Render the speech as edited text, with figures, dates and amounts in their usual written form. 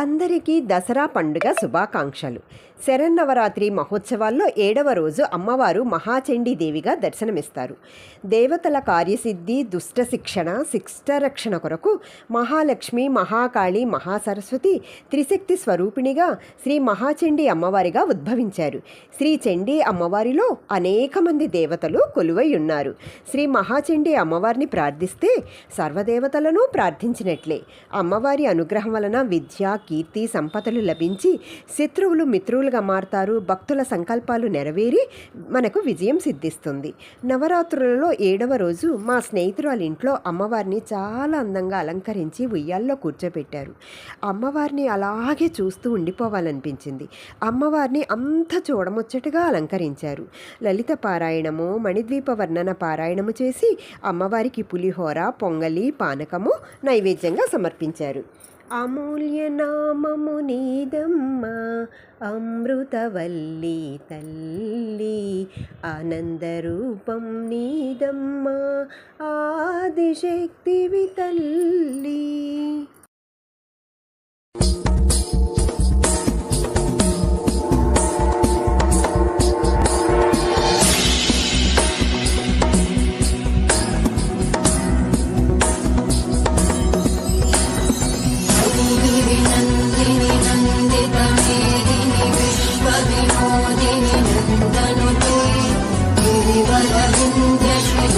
అందరికీ దసరా పండుగ శుభాకాంక్షలు. శరన్నవరాత్రి మహోత్సవాల్లో 7వ రోజు అమ్మవారు మహాచండీదేవిగా దర్శనమిస్తారు. దేవతల కార్యసిద్ధి, దుష్ట శిక్షణ, శిష్టరక్షణ కొరకు మహాలక్ష్మి, మహాకాళి, మహాసరస్వతి త్రిశక్తి స్వరూపిణిగా శ్రీ మహాచండీ అమ్మవారిగా ఉద్భవించారు. శ్రీ చండీ అమ్మవారిలో అనేక మంది దేవతలు కొలువై ఉన్నారు. శ్రీ మహాచండీ అమ్మవారిని ప్రార్థిస్తే సర్వదేవతలను ప్రార్థించినట్లే. అమ్మవారి అనుగ్రహం వలన విద్య, కీర్తి, సంపదలు లభించి శత్రువులు మిత్రులుగా మారతారు. భక్తుల సంకల్పాలు నెరవేరి మనకు విజయం సిద్ధిస్తుంది. నవరాత్రులలో 7వ రోజు మా స్నేహితురాలి ఇంట్లో అమ్మవారిని చాలా అందంగా అలంకరించి ఉయ్యాల్లో కూర్చోబెట్టారు. అమ్మవారిని అలాగే చూస్తూ ఉండిపోవాలనిపించింది. అమ్మవారిని అంత చూడముచ్చటగా అలంకరించారు. లలిత పారాయణము, మణిద్వీప వర్ణన పారాయణము చేసి అమ్మవారికి పులిహోర, పొంగలి, పానకము నైవేద్యంగా సమర్పించారు. అమూల్య నామము నీదమ్మ అమృతవల్లి తల్లి, ఆనందరూపం నీదమ్మ ఆదిశక్తివి తల్లి. गिरिवरविन्द्रश्री